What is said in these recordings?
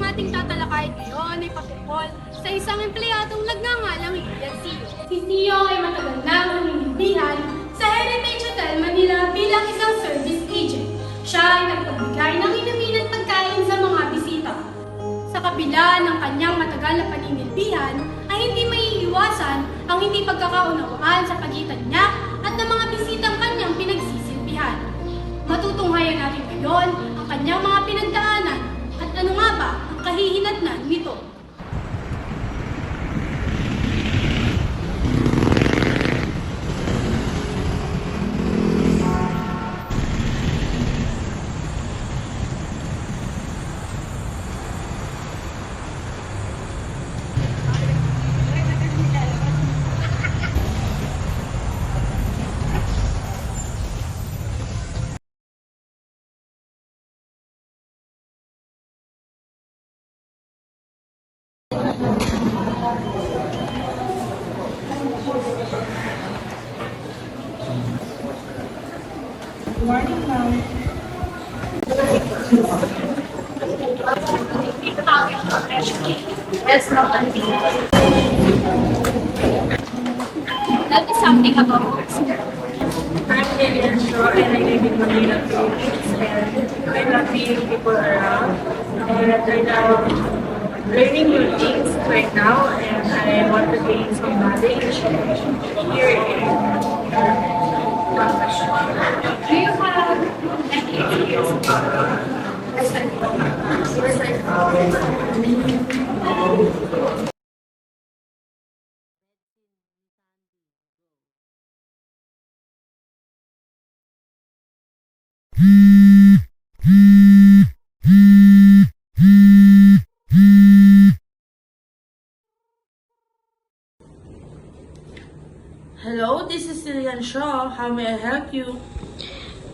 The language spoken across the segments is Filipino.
ating tatalakay ngayon ay patungkol sa isang empleyadong nagngangalang Lilian Sio. Si Sio ay matagal nang humihindihan sa Heritage Hotel Manila bilang isang service agent. Siya ay nagpagbigay ng inumin at pagkain sa mga bisita. Sa kabila ng kanyang matagal na paninilbihan, ay hindi maiiwasan ang hindi pagkakaunawaan sa pagitan niya at ng mga bisitang kanyang pinagsisilbihan. Matutunghayan natin ngayon ang kanyang mga pinagdaanan at ano nga ba ang kahihinatnan nito. Good morning, ma'am. Yes, ma'am. That is something about this. I'm Lilian Shaw and I live in Manila, Philippines. And I love seeing people around. And right now, learning new things right now. And I want to gain some knowledge here in Bangladesh. Do you have any Hello, this is Lilian Shaw. How may I help you?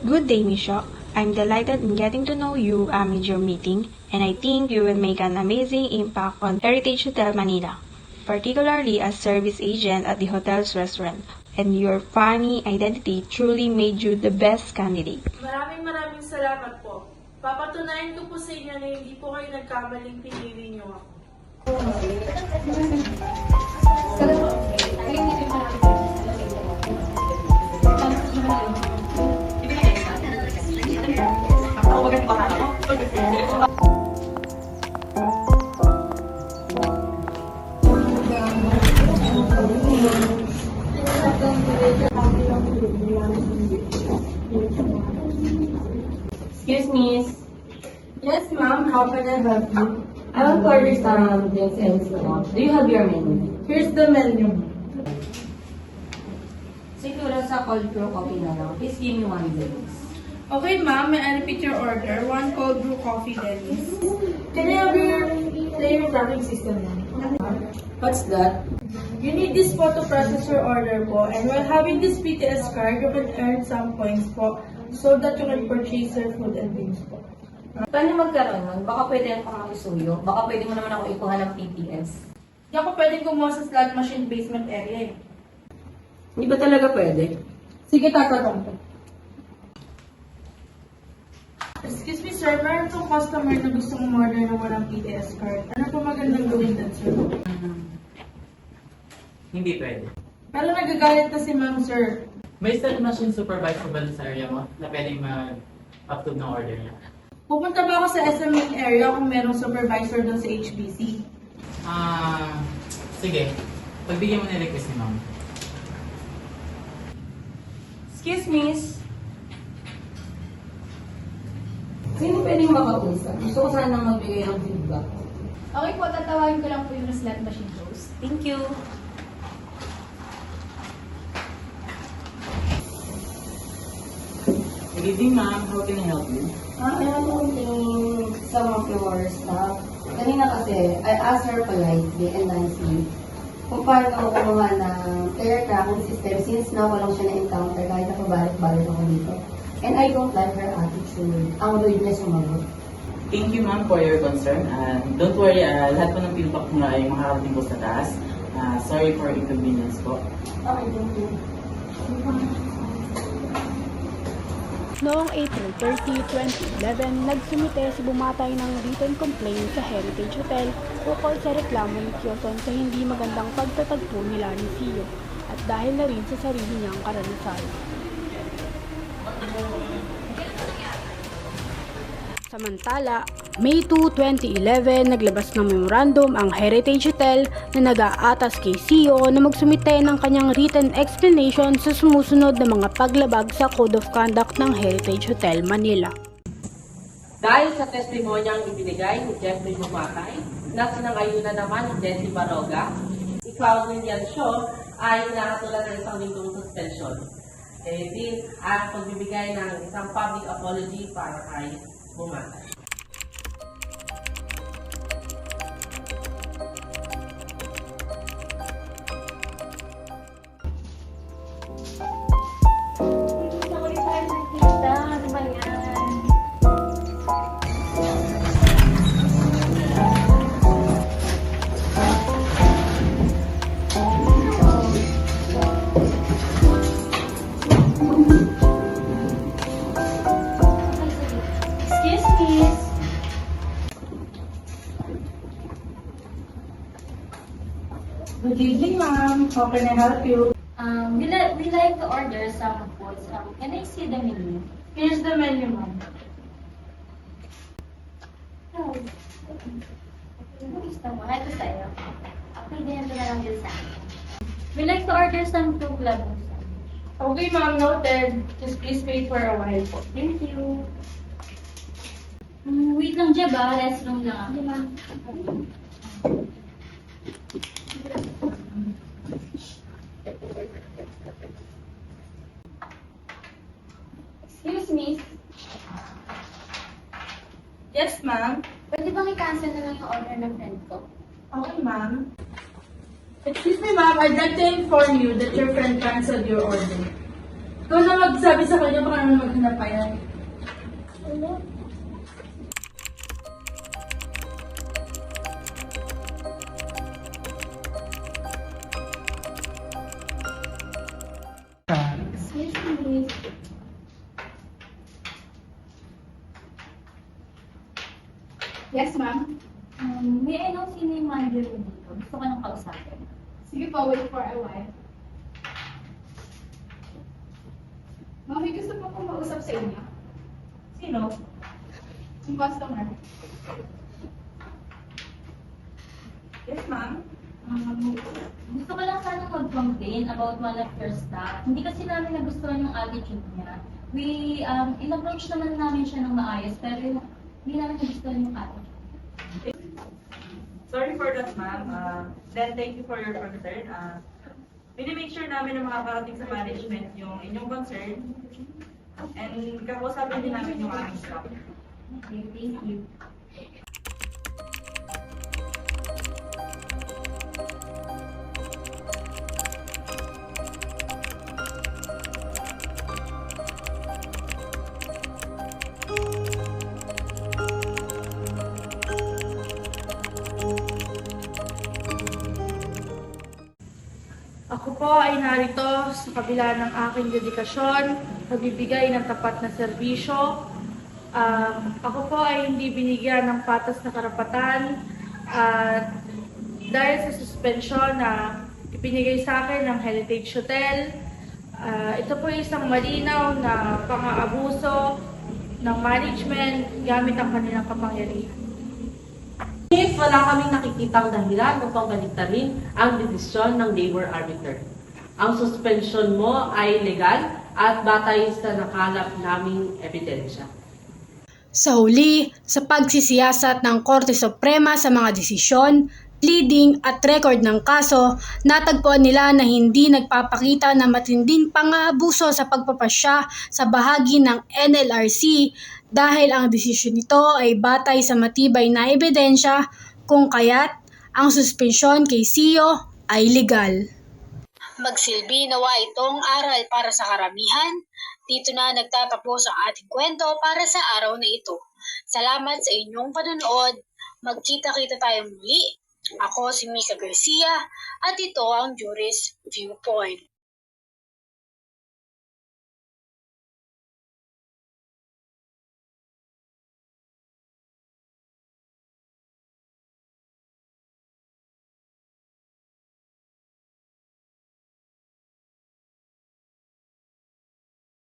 Good day, Miss Shaw. I'm delighted in getting to know you amid your meeting, and I think you will make an amazing impact on Heritage Hotel Manila, particularly as service agent at the hotel's restaurant. And your funny identity truly made you the best candidate. Maraming salamat po. Papatunayan ko po sa inyo na hindi po kayo nagkamaling pinili niyo ako. Excuse me. Yes, ma'am. How can I help you? I want to order some drinks and snacks. Do you have your menu? Here's the menu. Siguro sa cold brew coffee na lang. Please give me one drinks. Okay, ma'am. May I repeat your order? One cold brew coffee, Dennis. Can I have your player tracking system, ma'am? What's that? You need this po to process your order po. And while having this PTS card, you can earn some points po so that you can purchase your food and drinks po. Paano magkaroon nun? Baka pwede yan pakakisuyo. Baka pwede mo naman ako ikuha ng PTS. Hindi ako pwedeng kumuha sa slot machine basement area eh. Hindi ba talaga pwede? Sige, tatanong ko. Excuse me, sir. Meron pong customer na gusto umorder ng walang PTS card. Ano po magandang gawin doon, sir? Hindi pwede. Pero nagagalit na si ma'am, sir. May slot machine supervisor ba sa area mo na pwedeng mag-approve ng order niya? Pupunta ba ako sa SM main area kung merong supervisor doon sa HBC? Sige. Pagbigyan mo ng request ni ma'am. Excuse me. Sino pwedeng makausap? Gusto ko sanang magbigay ng feedback. Okay po, tatawagin ko lang po yung slot machine host. Thank you. Good evening ma'am. How can I help you? I am wanting some of your stuff. Kanina kasi, I asked her politely and nicely kung paano kumuha ng player tracking system since na ko lang siya na-encounter kahit nakabalik-balik ako dito. And I don't like her attitude. Ang rude niya sumagot. Thank you ma'am for your concern. And don't worry, lahat po ng feedback mo ay makakarating po sa taas. Sorry for inconvenience po. Okay, thank you. Noong April 30, 2011, nagsumite si Bumatay ng written complaint sa Heritage Hotel ukol sa reklamo ni Quezon sa hindi magandang pagtatagpo nila ni CEO at dahil na rin sa sarili niyang karanasan. Samantala, May 2, 2011, naglabas ng memorandum ang Heritage Hotel na nag-aatas kay CEO na magsumite ng kanyang written explanation sa sumusunod na mga paglabag sa Code of Conduct ng Heritage Hotel Manila. Dahil sa testimonyang ibinigay ni Jeffrey Bumatay na sinangayunan naman ni Jessie Baroga, ikaw Lilian Shaw ay nakatulan ng isang linggong suspension. Din at pagbibigay ng isang public apology para kay Bumatay. Good evening, ma'am. How can I help you? We like to order some foods. Can I see the menu? Here's the menu, ma'am. Gusto mo? Ito sa'yo. Okay, ganyan na lang din sa akin. We like to order some fruit labong. Okay, ma'am. Noted. Just please wait for a while po. Thank you. Wait lang dyan ba? Restroom lang ako. Ma'am. Excuse me. Yes, ma'am. Pwede bang i-cancel na lang yung order ng friend ko? Okay, ma'am. Excuse me, ma'am. I'd like to inform you that your friend canceled your order. Ikaw na magsabi sa kanya baka naman maghanap pa yan. Excuse me. Yes, ma'am. May I know sino yung manager mo dito? Gusto ko nang kausapin. Sige po, wait for a while. Ma'am, may gusto po kong mausap sa inyo. Sino? Yung customer. Yes, ma'am. Gusto ko lang sana mag-complain about one of your staff. Hindi kasi namin nagustuhan yung attitude niya. In-approach naman namin siya ng maayos, pero hindi namin nagustuhan yung attitude. Sorry for that, ma'am. Then, thank you for your concern. Make sure namin na makakarating sa management yung inyong concern. And kakausapin din namin yung aming staff. Okay, thank you. Ako po ay narito sa kabila ng aking dedikasyon, pagbibigay ng tapat na serbisyo. Ako po ay hindi binigyan ng patas na karapatan at dahil sa suspension na ipinigay sa akin ng Heritage Hotel. Ito po ay isang malinaw na pang-aabuso ng management gamit ang kanilang kapangyarihan. If wala kaming nakikitang dahilan upang baliktarin ang desisyon ng labor arbiter. Ang suspension mo ay legal at batay sa nakalap naming ebidensya. Sa huli, sa pagsisiyasat ng Korte Suprema sa mga desisyon, pleading at record ng kaso, natagpuan nila na hindi nagpapakita ng matinding pang-aabuso sa pagpapasya sa bahagi ng NLRC dahil ang desisyon nito ay batay sa matibay na ebidensya kung kaya't ang suspensyon kay CEO ay legal. Magsilbi nawa itong aral para sa karamihan. Dito na nagtatapos ang ating kwento para sa araw na ito. Salamat sa inyong panonood. Magkita-kita tayo muli. Ako si Mika Garcia at ito ang Juris Viewpoint.